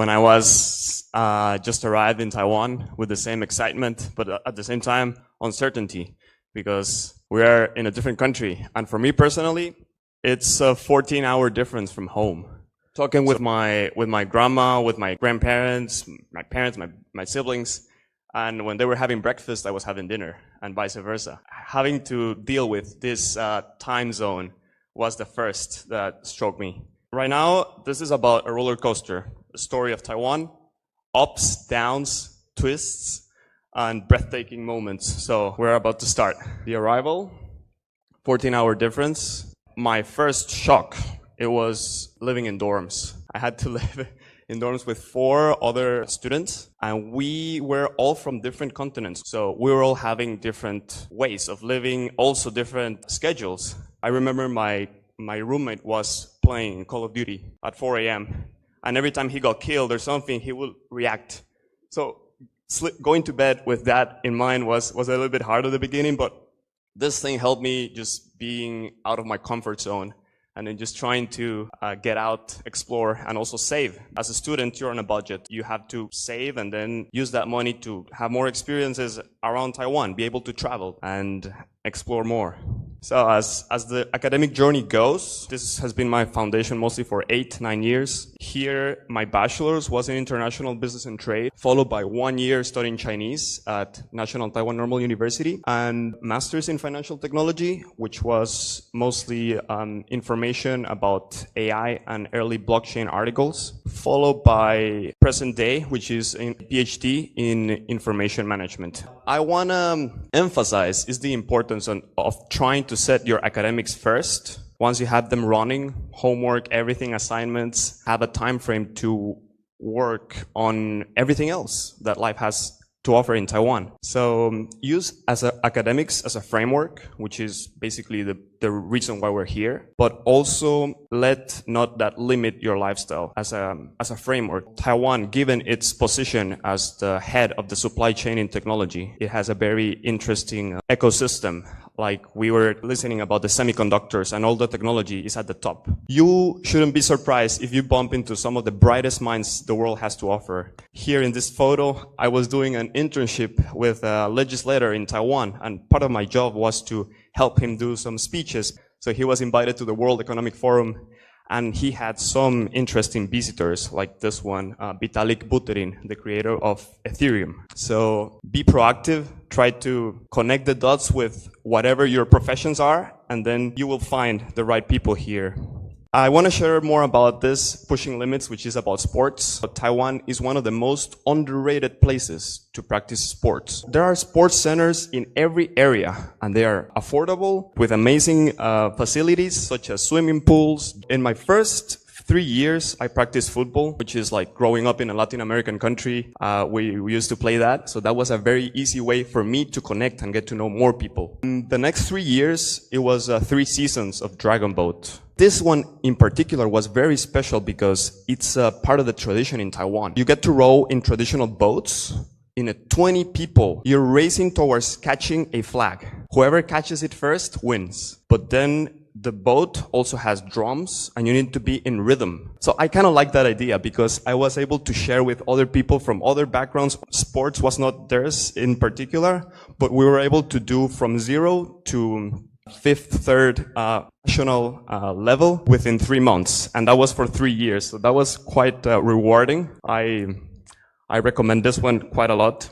when I was just arrived in Taiwan with the same excitement, but at the same time, uncertainty, because we are in a different country. And for me personally, it's a 14-hour difference from home. Talking with my grandma, with my grandparents, my parents, my siblings, and when they were having breakfast, I was having dinner, and vice versa. Having to deal with this time zone was the first that struck me. Right now, this is about a roller coaster, a story of Taiwan, ups, downs, twists, and breathtaking moments. So we're about to start. The arrival, 14-hour difference. My first shock, it was living in dorms. I had to live in dorms with 4 other students, and we were all from different continents. So we were all having different ways of living, also different schedules. I remember my roommate was playing Call of Duty at 4 a.m. and every time he got killed or something, he would react. So going to bed with that in mind was a little bit hard at the beginning, but this thing helped me just being out of my comfort zone and then just trying to get out, explore, and also save. As a student, you're on a budget. You have to save and then use that money to have more experiences around Taiwan, be able to travel and explore more. So as the academic journey goes, this has been my foundation mostly for 8-9 years. Here, my bachelor's was in international business and trade, followed by 1 year studying Chinese at National Taiwan Normal University, and master's in financial technology, which was mostly information about AI and early blockchain articles, followed by present day, which is a PhD in information management. I want to emphasize is the importance of trying to set your academics first. Once you have them running, homework, everything, assignments, have a time frame to work on everything else that life has to offer in Taiwan. So use academics as a framework, which is basically the reason why we're here, but also let not that limit your lifestyle as a framework. Taiwan, given its position as the head of the supply chain in technology, it has a very interesting ecosystem. Like we were listening about the semiconductors and all the technology is at the top. You shouldn't be surprised if you bump into some of the brightest minds the world has to offer. Here in this photo, I was doing an internship with a legislator in Taiwan, and part of my job was to help him do some speeches. So he was invited to the World Economic Forum, and he had some interesting visitors like this one, Vitalik Buterin, the creator of Ethereum. So be proactive, try to connect the dots with whatever your professions are, and then you will find the right people here. I want to share more about this Pushing Limits, which is about sports. Taiwan is one of the most underrated places to practice sports. There are sports centers in every area, and they are affordable with amazing facilities such as swimming pools. In my first 3 years, I practiced football, which is like growing up in a Latin American country. We used to play that. So that was a very easy way for me to connect and get to know more people. In the next 3 years, it was 3 seasons of Dragon Boat. This one in particular was very special because it's a part of the tradition in Taiwan. You get to row in traditional boats. In a 20 people, you're racing towards catching a flag. Whoever catches it first wins. But then the boat also has drums and you need to be in rhythm. So I kind of like that idea because I was able to share with other people from other backgrounds. Sports was not theirs in particular, but we were able to do from 0 to 5th, 3rd national level within 3 months. And that was for 3 years. So that was quite rewarding. I recommend this one quite a lot.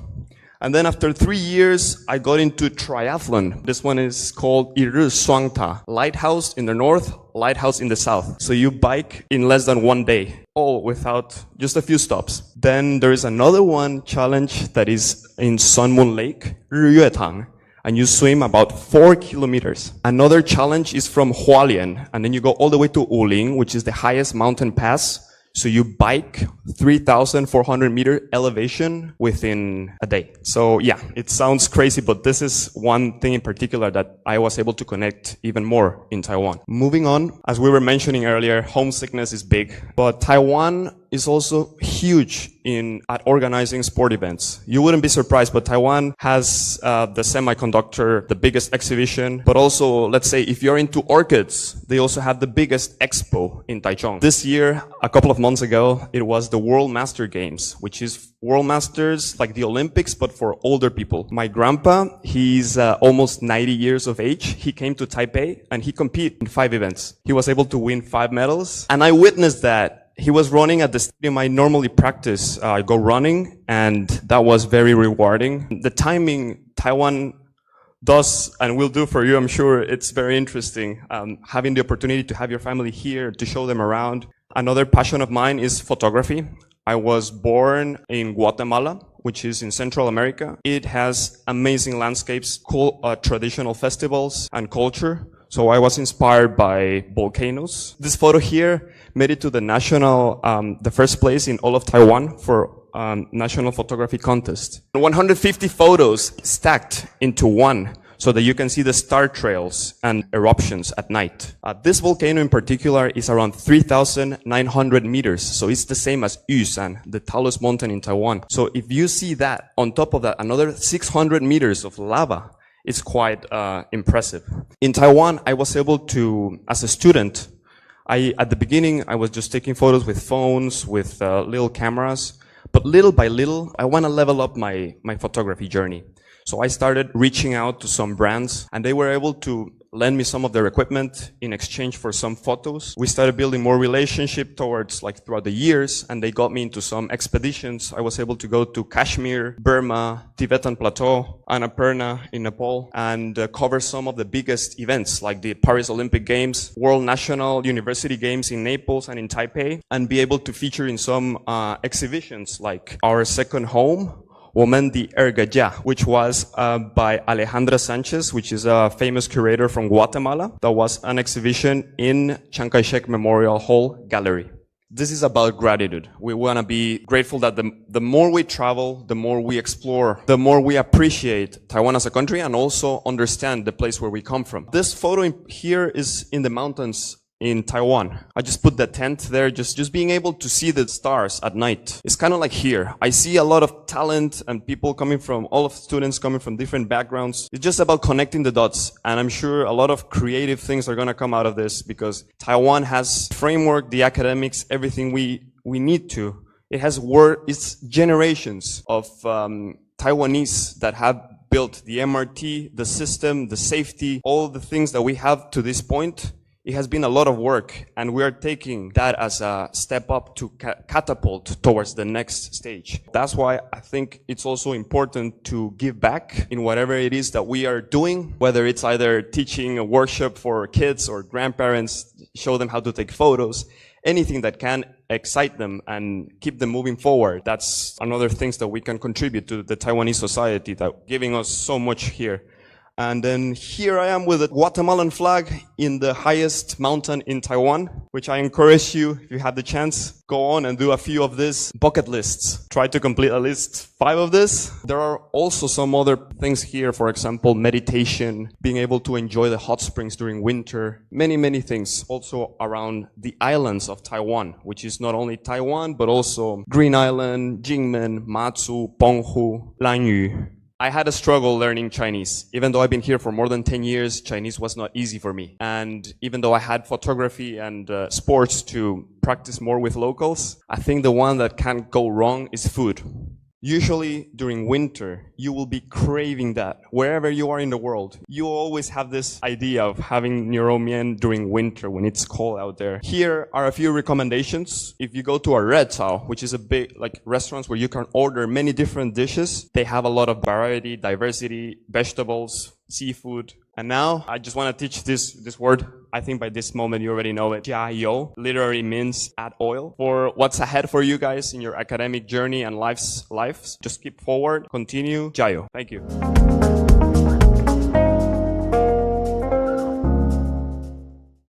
And then after 3 years, I got into triathlon. This one is called Iru Suangta. Lighthouse in the north, lighthouse in the south. So you bike in less than 1 day, all without just a few stops. Then there is another one challenge that is in Sun Moon Lake, Riyuetang, and you swim about 4 kilometers. Another challenge is from Hualien, and then you go all the way to Wuling, which is the highest mountain pass. So you bike 3,400 meter elevation within a day. So yeah, it sounds crazy, but this is one thing in particular that I was able to connect even more in Taiwan. Moving on, as we were mentioning earlier, homesickness is big, but Taiwan is also huge at organizing sport events. You wouldn't be surprised, but Taiwan has the semiconductor, the biggest exhibition. But also, let's say, if you're into orchids, they also have the biggest expo in Taichung. This year, a couple of months ago, it was the World Master Games, which is World Masters, like the Olympics, but for older people. My grandpa, he's almost 90 years of age. He came to Taipei and he competed in 5 events. He was able to win 5 medals. And I witnessed that. He was running at the stadium I normally practice. I go running, and that was very rewarding. The timing Taiwan does and will do for you, I'm sure it's very interesting. Having the opportunity to have your family here, to show them around. Another passion of mine is photography. I was born in Guatemala, which is in Central America. It has amazing landscapes, cool traditional festivals and culture. So I was inspired by volcanoes. This photo here made it to the national, the first place in all of Taiwan for national photography contest. 150 photos stacked into one so that you can see the star trails and eruptions at night. This volcano in particular is around 3,900 meters. So it's the same as Yushan, the tallest mountain in Taiwan. So if you see that, on top of that, another 600 meters of lava, it's quite impressive. In Taiwan, I was able to, as a student, at the beginning, I was just taking photos with phones, with little cameras. But little by little, I want to level up my photography journey. So I started reaching out to some brands, and they were able to lend me some of their equipment in exchange for some photos. We started building more relationship throughout the years, and they got me into some expeditions. I was able to go to Kashmir, Burma, Tibetan Plateau, Annapurna in Nepal, and cover some of the biggest events like the Paris Olympic Games, World National University Games in Naples and in Taipei, and be able to feature in some exhibitions like Our Second Home, Woman the Ergaja, which was by Alejandra Sanchez, which is a famous curator from Guatemala. That was an exhibition in Chiang Kai-shek Memorial Hall Gallery. This is about gratitude. We want to be grateful that the more we travel, the more we explore, the more we appreciate Taiwan as a country and also understand the place where we come from. This photo here is in the mountains in Taiwan. I just put the tent there, just being able to see the stars at night. It's kind of like here. I see a lot of talent and people students coming from different backgrounds. It's just about connecting the dots. And I'm sure a lot of creative things are going to come out of this because Taiwan has framework, the academics, everything we need to. It has it's generations of Taiwanese that have built the MRT, the system, the safety, all the things that we have to this point. It has been a lot of work, and we are taking that as a step up to catapult towards the next stage. That's why I think it's also important to give back in whatever it is that we are doing, whether it's either teaching a workshop for kids or grandparents, show them how to take photos, anything that can excite them and keep them moving forward. That's another things that we can contribute to the Taiwanese society that giving us so much here. And then here I am with a Guatemalan flag in the highest mountain in Taiwan, which I encourage you, if you have the chance, go on and do a few of these bucket lists. Try to complete at least 5 of this. There are also some other things here, for example, meditation, being able to enjoy the hot springs during winter, many things also around the islands of Taiwan, which is not only Taiwan, but also Green Island, Jingmen, Matsu, Penghu, Lanyu. I had a struggle learning Chinese. Even though I've been here for more than 10 years, Chinese was not easy for me. And even though I had photography and sports to practice more with locals, I think the one that can't go wrong is food. Usually during winter, you will be craving that. Wherever you are in the world, you always have this idea of having niu mian during winter when it's cold out there. Here are a few recommendations. If you go to a red Cao, which is a big restaurants where you can order many different dishes, they have a lot of variety, diversity, vegetables, seafood. And now I just want to teach this word. I think by this moment you already know it. 加油 literally means add oil. For what's ahead for you guys in your academic journey and lives, just keep forward, continue. 加油. Thank you.